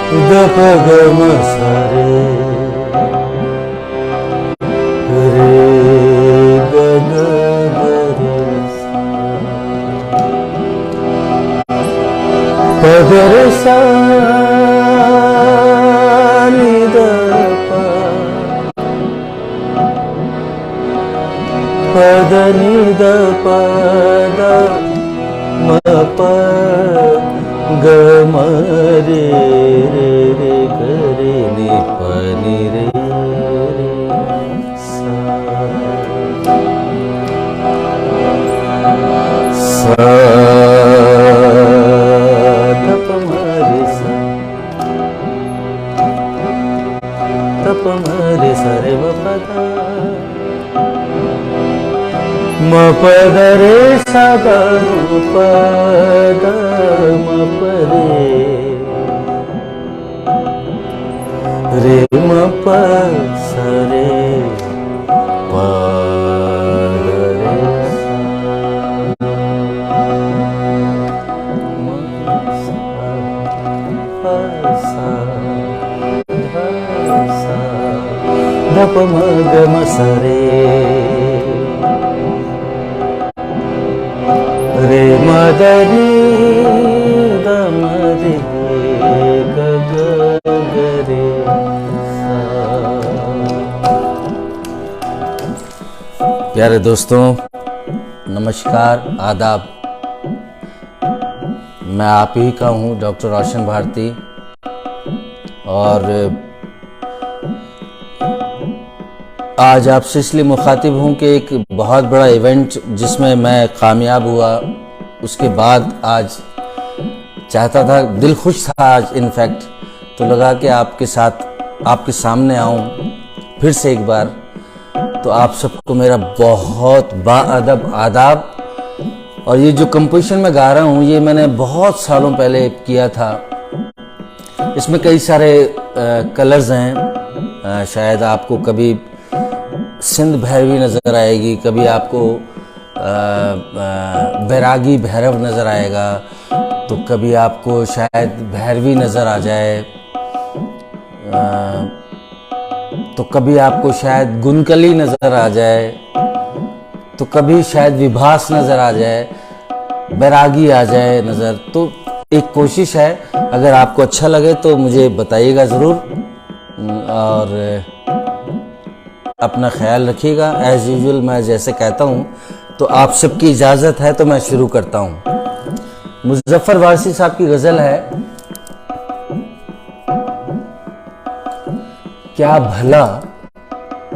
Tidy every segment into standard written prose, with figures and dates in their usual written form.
The प ग म स रे रे ग ग ग रे प ग रे सा नि द प प द नि द प द म प ग म रे रे रे ग रे नि प नि रे रे सा सा ध प म रे सा ध प म रे सा रे व प ध म प द रे सा द प द म प रे रे म प स रे प द रे सा म सा प सा ध सा ध प म ग म स रे रे म द नी द म रे ग ग ग रे सा। प्यारे दोस्तों, नमस्कार, आदाब। मैं आप ही का हूँ डॉक्टर रोशन भारती, और आज आपसे इसलिए मुखातिब हूँ कि एक बहुत बड़ा इवेंट जिसमें मैं कामयाब हुआ, उसके बाद आज चाहता था, दिल खुश था आज इनफैक्ट, तो लगा कि आपके साथ आपके सामने आऊँ फिर से एक बार। तो आप सबको मेरा बहुत बाअदब आदाब। और ये जो कंपोजिशन मैं गा रहा हूँ, ये मैंने बहुत सालों पहले किया था। इसमें कई सारे कलर्स हैं। शायद आपको कभी सिंध भैरवी नज़र आएगी, कभी आपको बैरागी भैरव नज़र आएगा, तो कभी आपको शायद भैरवी नज़र आ जाए, तो कभी आपको शायद गुनकली नज़र आ जाए, तो कभी शायद विभास नज़र आ जाए, बैरागी आ जाए नज़र। तो एक कोशिश है, अगर आपको अच्छा लगे तो मुझे बताइएगा ज़रूर, और अपना ख्याल रखिएगा। एज़ यूजुअल मैं जैसे कहता हूँ, तो आप सबकी इजाज़त है तो मैं शुरू करता हूँ। मुज़फ़्फ़र वारसी साहब की गज़ल है, क्या भला,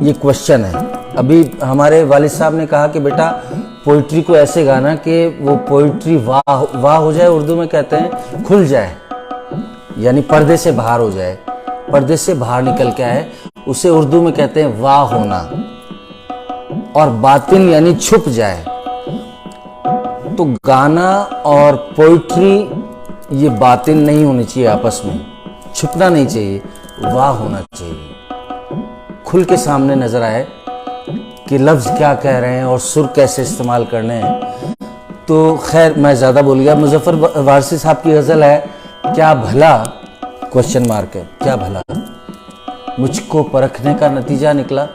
ये क्वेश्चन है। अभी हमारे वालिद साहब ने कहा कि बेटा पोइट्री को ऐसे गाना कि वो पोइट्री वाह वाह हो जाए, उर्दू में कहते हैं खुल जाए, यानी पर्दे से बाहर हो जाए, पर्दे से बाहर निकल के आए, उसे उर्दू में कहते हैं वाह होना। और बातिन यानी छुप जाए। तो गाना और पोइट्री ये बातिन नहीं होनी चाहिए, आपस में छुपना नहीं चाहिए, वाह होना चाहिए, खुल के सामने नजर आए कि लफ्ज़ क्या कह रहे हैं और सुर कैसे इस्तेमाल करने हैं। तो खैर मैं ज़्यादा बोल गया। मुज़फ़्फ़र वारसी साहब की गज़ल है, क्या भला, क्वेश्चन मार्क है, क्या भला मुझको परखने का नतीजा निकला।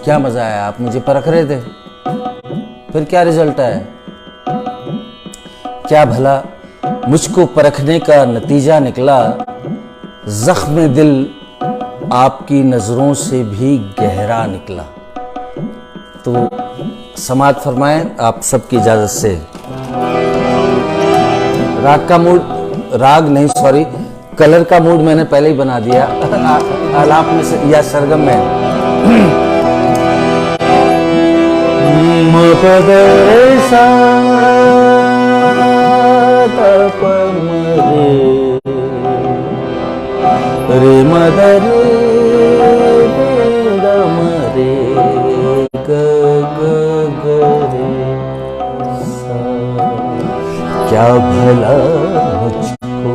क्या मज़ा आया, आप मुझे परख रहे थे, फिर क्या रिजल्ट आया। क्या भला मुझको परखने का नतीजा निकला, ज़ख्म दिल आपकी नज़रों से भी गहरा निकला। तो समाअत फरमाएं आप सबकी इजाज़त से। राग का मूड, राग नहीं सॉरी, कलर का मूड मैंने पहले ही बना दिया आलाप में से या सरगम में। म प द रे सा द प म रे म द रे द म रे ग ग ग रे सा। क्या भला मुझको,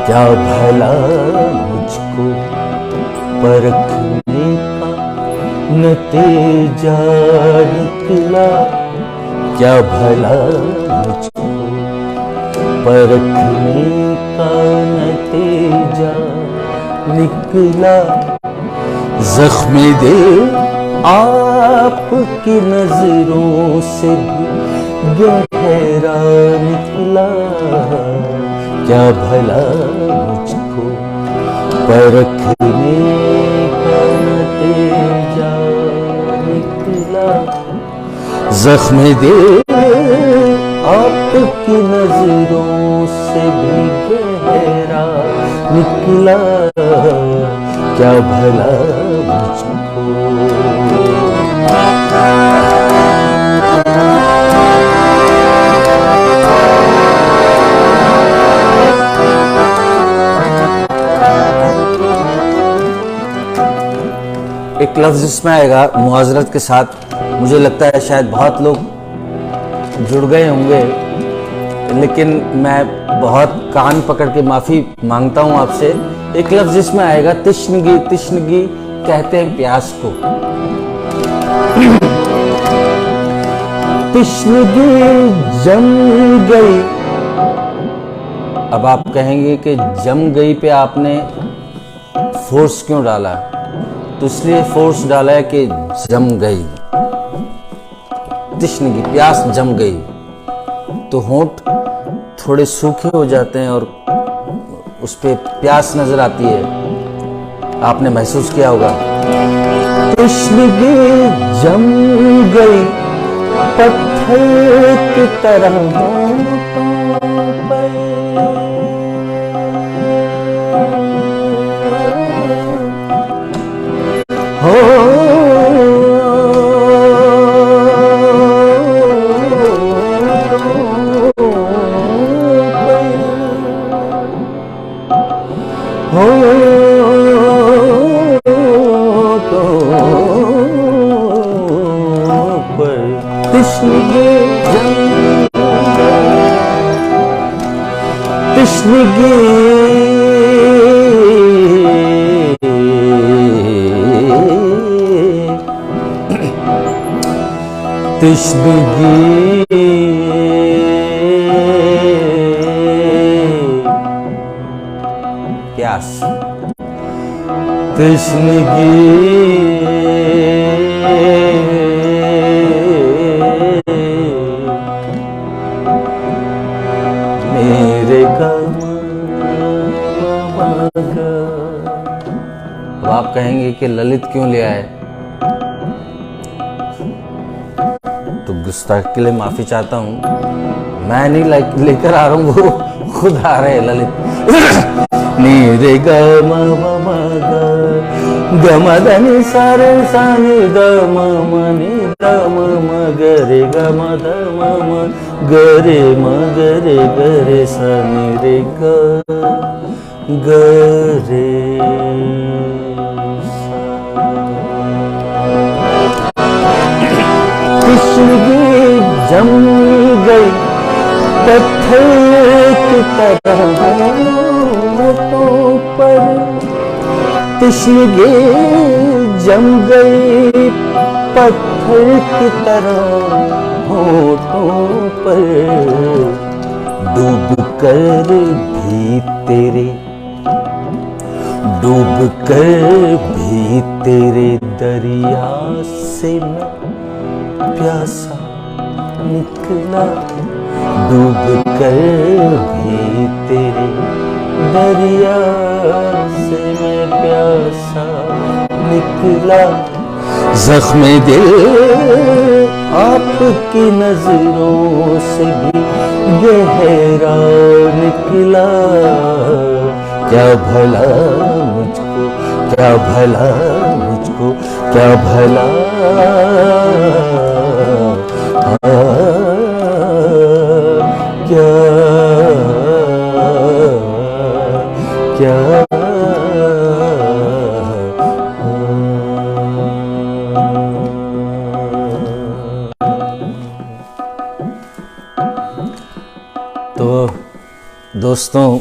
क्या भला मुझको परखने का नतीजा निकला, क्या भला मुझको परखने का नतीजा निकला, जख्मे दिल आपकी नजरों से भी गहरा निकला, क्या भला मुझको परखने का नतीजा निकला, जख्मे दिल आपकी नजरों से भी गहरा निकला, क्या भला मुझको। एक लफ्ज इसमें आएगा मुआजरत के साथ, मुझे लगता है शायद बहुत लोग जुड़ गए होंगे, लेकिन मैं बहुत कान पकड़ के माफी मांगता हूं आपसे। एक लफ्ज इसमें आएगा तिश्नगी, तिश्नगी कहते हैं प्यास को। तिश्नगी जम गई। अब आप कहेंगे कि जम गई पे आपने फोर्स क्यों डाला? तो इसलिए फोर्स डाला है कि जम गई, तिश्नगी प्यास जम गई, तो होंठ थोड़े सूखे हो जाते हैं और उस पे प्यास नजर आती है, आपने महसूस किया होगा। तिश्नगी जम गई पत्थर की तरह तिश्नगी प्यास, तिश्नगी मेरे गम। अब आप कहेंगे कि ललित क्यों ले आए? तो गुस्ताखी के लिए माफी चाहता हूं, मैं नहीं लेकर आ रहा हूं, वो खुद आ रहे हैं ललित। मेरे गम गमदनि सारे सानि गम मनि गम मगरे गम दम गरे मगरे गरे सनि रे गरे। तिश्नगी जम गई पत्थर की तरह होठों पर, तिश्नगी जम गई पत्थर की तरह होठों पर, डूब कर भी तेरे दरिया से मैं प्यासा निकला, डूब कर भी तेरे दरिया से मैं प्यासा निकला, जख्मे दिल आपकी नजरों से भी गहरा निकला, क्या भला मुझको, क्या भला मुझको, क्या भला क्या क्या। तो दोस्तों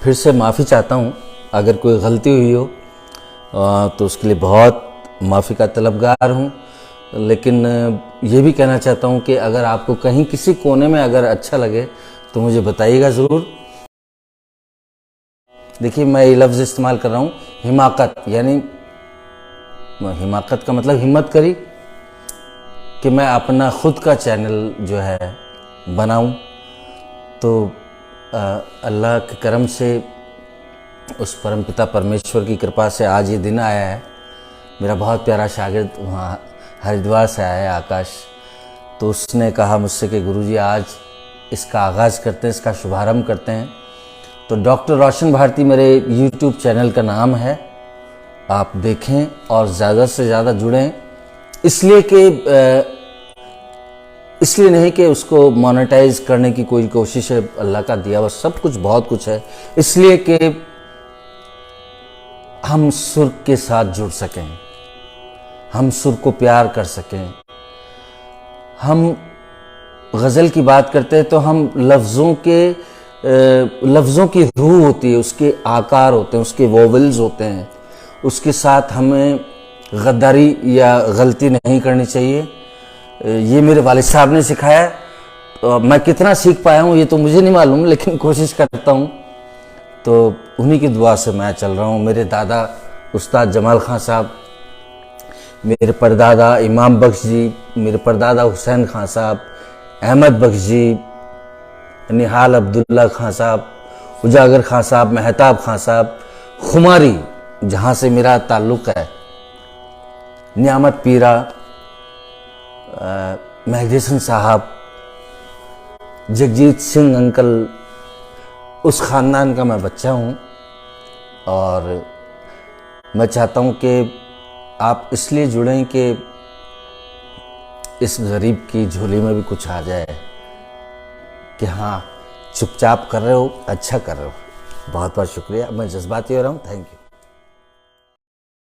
फिर से माफ़ी चाहता हूँ, अगर कोई गलती हुई हो तो उसके लिए बहुत माफ़ी का तलबगार हूँ, लेकिन ये भी कहना चाहता हूँ कि अगर आपको कहीं किसी कोने में अगर अच्छा लगे तो मुझे बताइएगा ज़रूर। देखिए मैं ये लफ्ज़ इस्तेमाल कर रहा हूँ हिमाकत, यानी हिमाकत का मतलब हिम्मत करी कि मैं अपना खुद का चैनल जो है बनाऊं। तो अल्लाह के करम से, उस परमपिता परमेश्वर की कृपा से आज ये दिन आया है। मेरा बहुत प्यारा शागिर्द वहाँ हरिद्वार से आया है, आकाश। तो उसने कहा मुझसे कि गुरुजी आज इसका आगाज़ करते हैं, इसका शुभारंभ करते हैं। तो डॉक्टर रोशन भारती मेरे यूट्यूब चैनल का नाम है, आप देखें और ज़्यादा से ज़्यादा जुड़ें। इसलिए नहीं कि उसको मोनेटाइज करने की कोई कोशिश है, अल्लाह का दिया हुआ सब कुछ बहुत कुछ है, इसलिए कि हम सुर के साथ जुड़ सकें, हम सुर को प्यार कर सकें। हम गज़ल की बात करते हैं तो हम लफ्ज़ों की रूह होती है, उसके आकार होते हैं, उसके वोवल्स होते हैं, उसके साथ हमें गद्दारी या गलती नहीं करनी चाहिए। ये मेरे वालिद साहब ने सिखाया। तो मैं कितना सीख पाया हूँ ये तो मुझे नहीं मालूम, लेकिन कोशिश करता हूँ। तो उन्हीं की दुआ से मैं चल रहा हूँ। मेरे दादा उस्ताद जमाल खां साहब, मेरे परदादा इमाम बख्श जी, मेरे परदादा हुसैन खां साहब, अहमद बख्श जी, निहाल अब्दुल्ला खां साहब, उजागर खां साहब, महताब खां साहब, खुमारी जहाँ से मेरा ताल्लुक़ है, नियामत पीरा, मेहदी हसन साहब, जगजीत सिंह अंकल, उस ख़ानदान का मैं बच्चा हूँ। और मैं चाहता हूँ कि आप इसलिए जुड़ें कि इस गरीब की झोली में भी कुछ आ जाए कि हाँ चुपचाप कर रहे हो, अच्छा कर रहे हो। बहुत बहुत शुक्रिया। मैं जज्बाती हो रहा हूँ। Thank you.